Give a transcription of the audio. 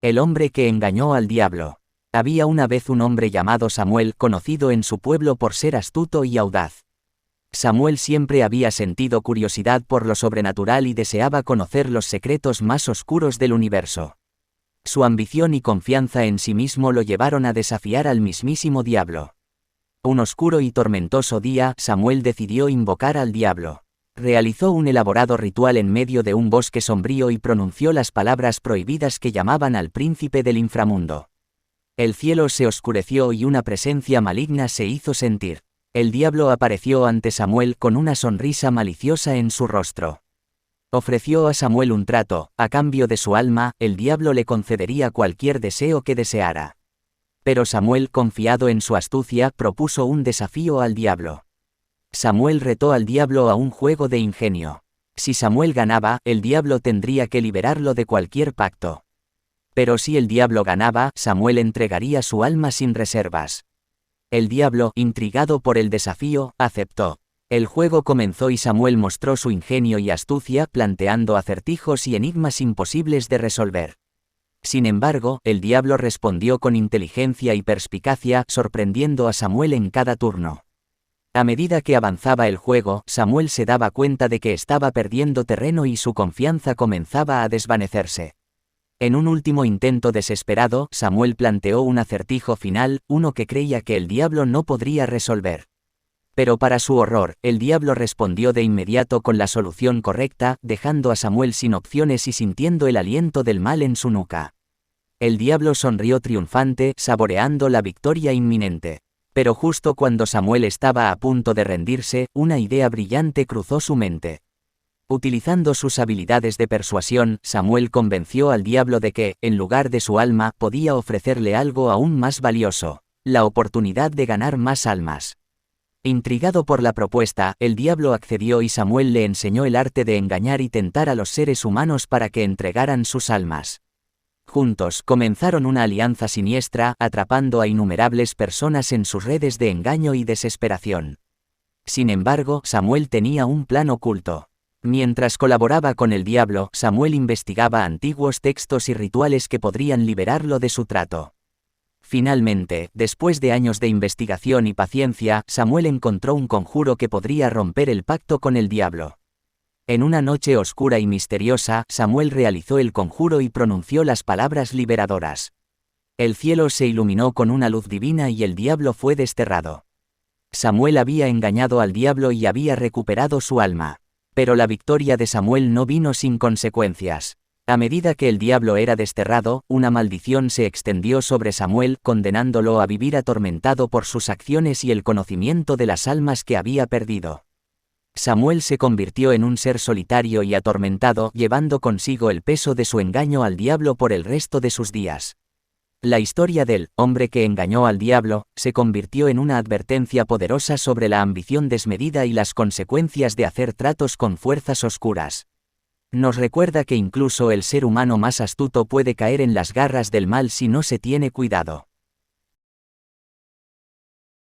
El hombre que engañó al diablo. Había una vez un hombre llamado Samuel, conocido en su pueblo por ser astuto y audaz. Samuel siempre había sentido curiosidad por lo sobrenatural y deseaba conocer los secretos más oscuros del universo. Su ambición y confianza en sí mismo lo llevaron a desafiar al mismísimo diablo. Un oscuro y tormentoso día, Samuel decidió invocar al diablo. Realizó un elaborado ritual en medio de un bosque sombrío y pronunció las palabras prohibidas que llamaban al príncipe del inframundo. El cielo se oscureció y una presencia maligna se hizo sentir. El diablo apareció ante Samuel con una sonrisa maliciosa en su rostro. Ofreció a Samuel un trato: a cambio de su alma, el diablo le concedería cualquier deseo que deseara. Pero Samuel, confiado en su astucia, propuso un desafío al diablo. Samuel retó al diablo a un juego de ingenio. Si Samuel ganaba, el diablo tendría que liberarlo de cualquier pacto. Pero si el diablo ganaba, Samuel entregaría su alma sin reservas. El diablo, intrigado por el desafío, aceptó. El juego comenzó y Samuel mostró su ingenio y astucia, planteando acertijos y enigmas imposibles de resolver. Sin embargo, el diablo respondió con inteligencia y perspicacia, sorprendiendo a Samuel en cada turno. A medida que avanzaba el juego, Samuel se daba cuenta de que estaba perdiendo terreno y su confianza comenzaba a desvanecerse. En un último intento desesperado, Samuel planteó un acertijo final, uno que creía que el diablo no podría resolver. Pero para su horror, el diablo respondió de inmediato con la solución correcta, dejando a Samuel sin opciones y sintiendo el aliento del mal en su nuca. El diablo sonrió triunfante, saboreando la victoria inminente. Pero justo cuando Samuel estaba a punto de rendirse, una idea brillante cruzó su mente. Utilizando sus habilidades de persuasión, Samuel convenció al diablo de que, en lugar de su alma, podía ofrecerle algo aún más valioso: la oportunidad de ganar más almas. Intrigado por la propuesta, el diablo accedió y Samuel le enseñó el arte de engañar y tentar a los seres humanos para que entregaran sus almas. Juntos, comenzaron una alianza siniestra, atrapando a innumerables personas en sus redes de engaño y desesperación. Sin embargo, Samuel tenía un plan oculto. Mientras colaboraba con el diablo, Samuel investigaba antiguos textos y rituales que podrían liberarlo de su trato. Finalmente, después de años de investigación y paciencia, Samuel encontró un conjuro que podría romper el pacto con el diablo. En una noche oscura y misteriosa, Samuel realizó el conjuro y pronunció las palabras liberadoras. El cielo se iluminó con una luz divina y el diablo fue desterrado. Samuel había engañado al diablo y había recuperado su alma. Pero la victoria de Samuel no vino sin consecuencias. A medida que el diablo era desterrado, una maldición se extendió sobre Samuel, condenándolo a vivir atormentado por sus acciones y el conocimiento de las almas que había perdido. Samuel se convirtió en un ser solitario y atormentado, llevando consigo el peso de su engaño al diablo por el resto de sus días. La historia del hombre que engañó al diablo se convirtió en una advertencia poderosa sobre la ambición desmedida y las consecuencias de hacer tratos con fuerzas oscuras. Nos recuerda que incluso el ser humano más astuto puede caer en las garras del mal si no se tiene cuidado.